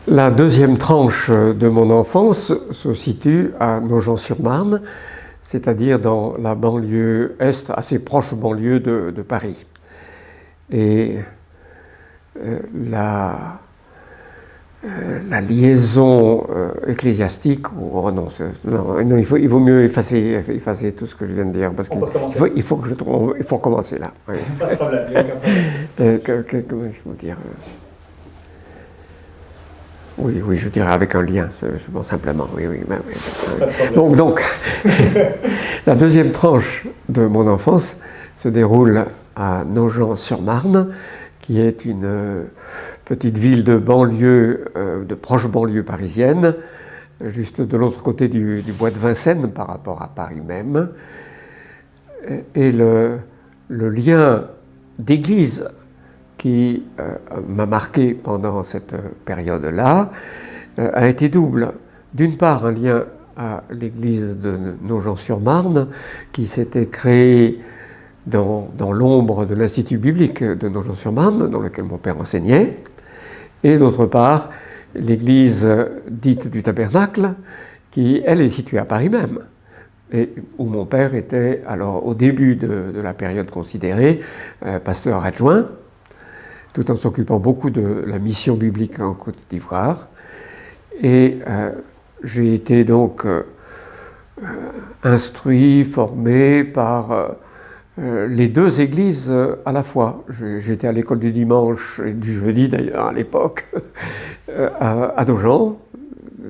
La deuxième tranche de mon enfance se situe à Nogent-sur-Marne, c'est-à-dire dans la banlieue est, assez proche banlieue de Paris. Et la liaison ecclésiastique, non, il vaut mieux effacer tout ce que je viens de dire, parce qu'il faut recommencer là. Oui. Pas de problème, il n'y a aucun problème. Comment est-ce qu'il faut dire Oui, je dirais avec un lien, bon, simplement, oui. Donc, la deuxième tranche de mon enfance se déroule à Nogent-sur-Marne, qui est une petite ville de banlieue, de proche banlieue parisienne, juste de l'autre côté du bois de Vincennes par rapport à Paris même. Et le lien d'église qui m'a marqué pendant cette période-là a été double. D'une part, un lien à l'église de Nogent-sur-Marne qui s'était créée dans l'ombre de l'Institut biblique de Nogent-sur-Marne, dans lequel mon père enseignait, et d'autre part, l'église dite du Tabernacle, qui, elle, est située à Paris même, et où mon père était, alors au début de la période considérée, pasteur adjoint, tout en s'occupant beaucoup de la mission biblique en Côte d'Ivoire. Et j'ai été donc instruit, formé par les deux églises à la fois. J'étais à l'école du dimanche et du jeudi d'ailleurs à l'époque, à Nogent,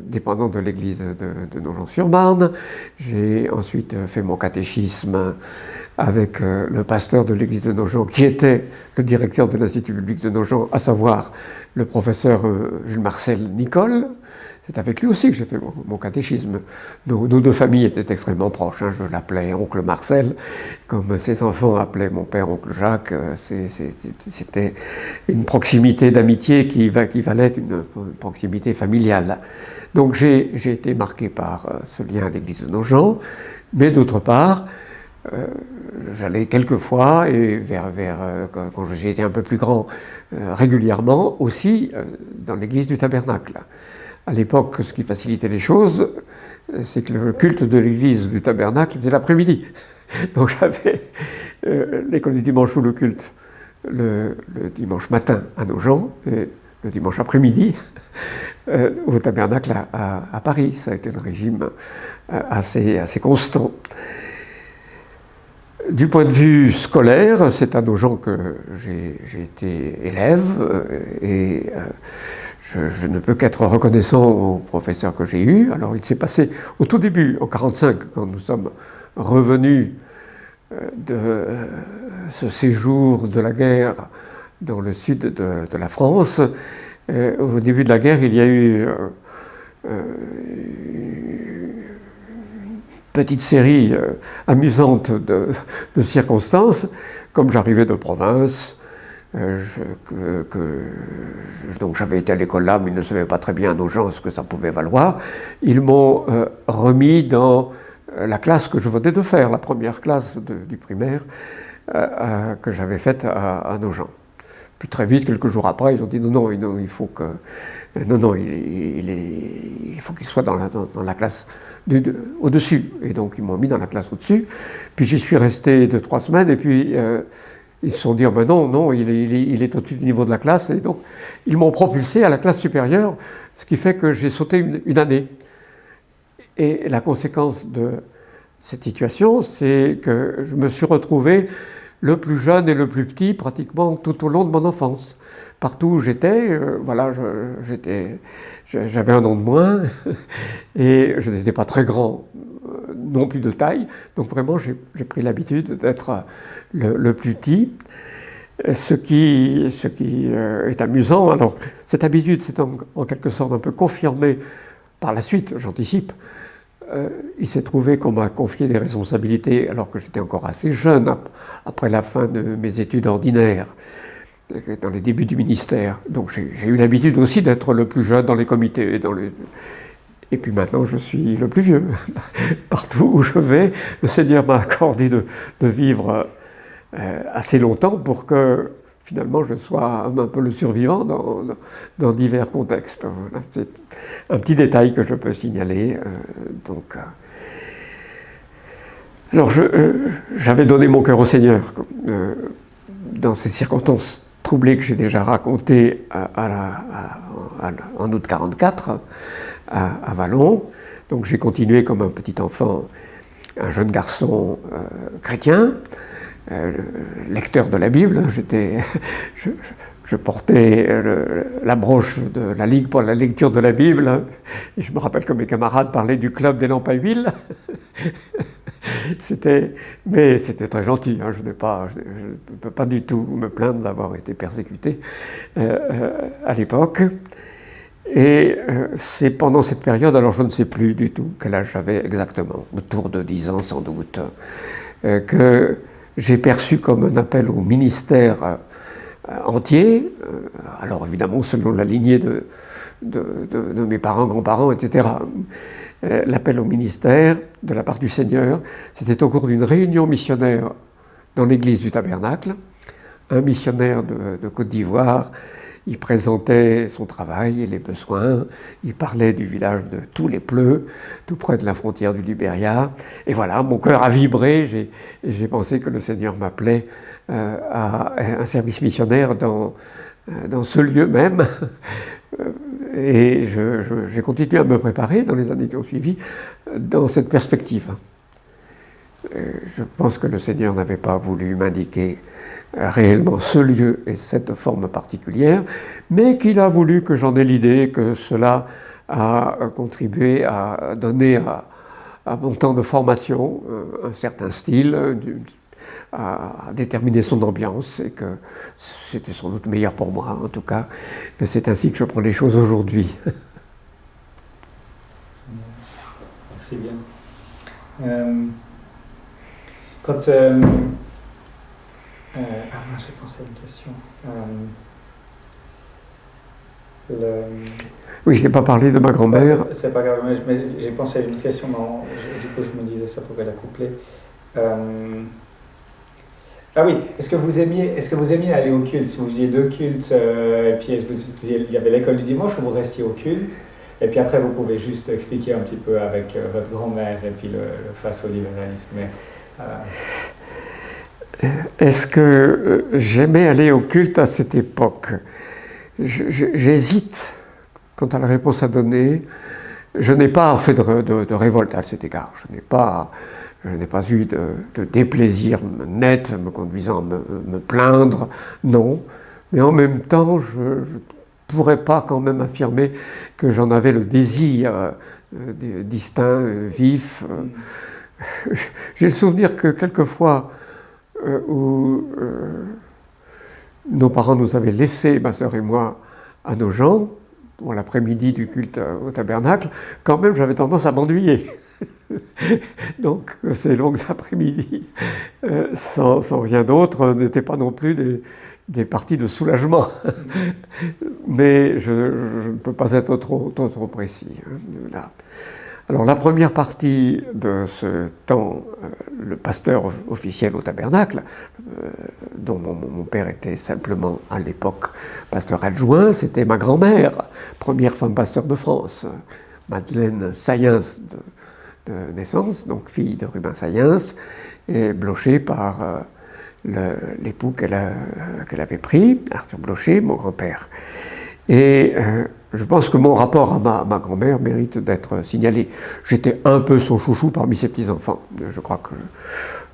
dépendant de l'église de Nogent-sur-Marne. J'ai ensuite fait mon catéchisme avec le pasteur de l'église de Nogent, qui était le directeur de l'Institut biblique de Nogent, à savoir le professeur Jules-Marcel Nicole. C'est avec lui aussi que j'ai fait mon catéchisme. Nos deux familles étaient extrêmement proches. Je l'appelais oncle Marcel, comme ses enfants appelaient mon père oncle Jacques. C'était une proximité d'amitié qui valait une proximité familiale. Donc j'ai été marqué par ce lien à l'église de Nogent, mais d'autre part, j'allais quelquefois, et quand j'ai été un peu plus grand, régulièrement aussi dans l'église du Tabernacle. À l'époque, ce qui facilitait les choses, c'est que le culte de l'église du Tabernacle était l'après-midi. Donc j'avais l'école du dimanche ou le culte le dimanche matin à Nogent, et le dimanche après-midi au Tabernacle à Paris. Ça a été un régime assez constant. Du point de vue scolaire, c'est à Nogent que j'ai été élève et je ne peux qu'être reconnaissant aux professeurs que j'ai eus. Alors il s'est passé au tout début, en 1945, quand nous sommes revenus de ce séjour de la guerre dans le sud de la France. Au début de la guerre, il y a eu petite série amusante de circonstances. Comme j'arrivais de province, donc j'avais été à l'école là, mais ils ne savaient pas très bien à Nogent ce que ça pouvait valoir. Ils m'ont remis dans la classe que je venais de faire, la première classe du primaire que j'avais faite à Nogent. Puis très vite, quelques jours après, ils ont dit non, il faut que il faut qu'il soit dans la classe au-dessus. Et donc ils m'ont mis dans la classe au-dessus. Puis j'y suis resté 2-3 semaines, et puis ils se sont dit non, il est au-dessus du niveau de la classe. Et donc ils m'ont propulsé à la classe supérieure, ce qui fait que j'ai sauté une année. Et la conséquence de cette situation, c'est que je me suis retrouvé le plus jeune et le plus petit pratiquement tout au long de mon enfance. Partout où j'étais, j'avais un an de moins et je n'étais pas très grand non plus de taille. Donc vraiment, j'ai pris l'habitude d'être le plus petit. Ce qui est amusant, alors cette habitude s'est en quelque sorte un peu confirmée par la suite, j'anticipe. Il s'est trouvé qu'on m'a confié des responsabilités alors que j'étais encore assez jeune, après la fin de mes études ordinaires, dans les débuts du ministère. Donc j'ai eu l'habitude aussi d'être le plus jeune dans les comités. Et puis maintenant, je suis le plus vieux. Partout où je vais, le Seigneur m'a accordé de vivre assez longtemps pour que finalement je sois un peu le survivant dans divers contextes. Voilà, c'est un petit détail que je peux signaler. Alors j'avais donné mon cœur au Seigneur dans ces circonstances troublées que j'ai déjà racontées en août 1944 à Vallon. Donc j'ai continué comme un petit enfant, un jeune garçon chrétien, lecteur de la Bible. Je portais la broche de la Ligue pour la lecture de la Bible. Et je me rappelle que mes camarades parlaient du club des lampes à huile. Mais c'était très gentil. Hein. Je ne peux pas du tout me plaindre d'avoir été persécuté à l'époque. Et c'est pendant cette période, alors je ne sais plus du tout quel âge j'avais exactement, autour de 10 ans sans doute, que j'ai perçu comme un appel au ministère entier, alors évidemment selon la lignée de mes parents, grands-parents, etc. L'appel au ministère de la part du Seigneur, c'était au cours d'une réunion missionnaire dans l'église du Tabernacle. Un missionnaire de Côte d'Ivoire, il présentait son travail et les besoins, il parlait du village de Tous-les-Pleux, tout près de la frontière du Libéria. Et voilà, mon cœur a vibré, j'ai pensé que le Seigneur m'appelait à un service missionnaire dans ce lieu même. Et j'ai continué à me préparer dans les années qui ont suivi dans cette perspective. Je pense que le Seigneur n'avait pas voulu m'indiquer réellement ce lieu et cette forme particulière, mais qu'il a voulu que j'en ai l'idée, que cela a contribué à donner à mon temps de formation un certain style, à déterminer son ambiance, et que c'était sans doute meilleur pour moi, en tout cas. C'est ainsi que je prends les choses aujourd'hui. Merci bien. Quand... j'ai pensé à une question. Oui, je n'ai pas parlé de ma grand-mère. C'est pas grave, mais j'ai pensé à une question, mais du coup je me disais ça pourrait la coupler. Ah oui, est-ce que vous aimiez aller au culte? Si vous faisiez 2 cultes, et puis il y avait l'école du dimanche, où vous restiez au culte, et puis après vous pouvez juste expliquer un petit peu avec votre grand-mère et puis le face au libéralisme. Est-ce que j'aimais aller au culte à cette époque? J'hésite quant à la réponse à donner. Je n'ai pas fait de révolte à cet égard. Je n'ai pas eu de déplaisir net me conduisant à me plaindre, non. Mais en même temps, je ne pourrais pas quand même affirmer que j'en avais le désir distinct, vif. J'ai le souvenir que quelquefois, où nos parents nous avaient laissé, ma sœur et moi, à nos gens, pour l'après-midi du culte au tabernacle, quand même j'avais tendance à m'ennuyer. Donc ces longues après-midi, sans rien d'autre, n'étaient pas non plus des parties de soulagement. Mais je ne peux pas être trop précis. Là. Alors la première partie de ce temps, le pasteur officiel au tabernacle, dont mon père était simplement à l'époque pasteur adjoint, c'était ma grand-mère, première femme pasteur de France, Madeleine Saillens de naissance, donc fille de Rubin Saillens, et Blocher par l'époux qu'elle avait pris, Arthur Blocher, mon grand-père. Et je pense que mon rapport à ma grand-mère mérite d'être signalé. J'étais un peu son chouchou parmi ses petits-enfants. Je crois que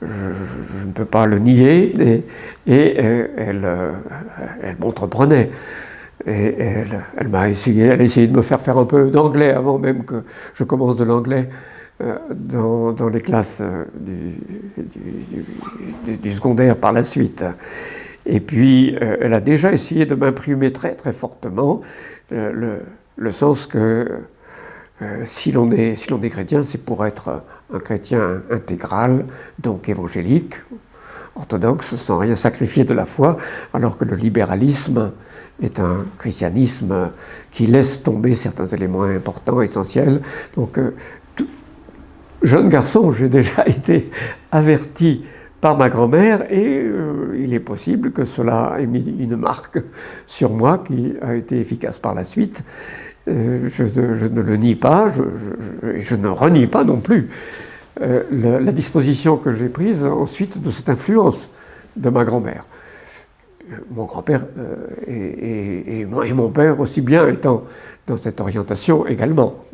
je ne peux pas le nier. Et elle m'entreprenait. Et elle a essayé de me faire un peu d'anglais avant même que je commence de l'anglais dans les classes du secondaire par la suite. Et puis, elle a déjà essayé de m'imprimer très très fortement le sens que si l'on est chrétien, c'est pour être un chrétien intégral, donc évangélique, orthodoxe, sans rien sacrifier de la foi, alors que le libéralisme est un christianisme qui laisse tomber certains éléments importants, essentiels. Donc, jeune garçon, j'ai déjà été averti par ma grand-mère, et il est possible que cela ait mis une marque sur moi qui a été efficace par la suite. Je ne le nie pas, je ne renie pas non plus la disposition que j'ai prise ensuite de cette influence de ma grand-mère. Mon grand-père et mon père aussi bien étant dans cette orientation également.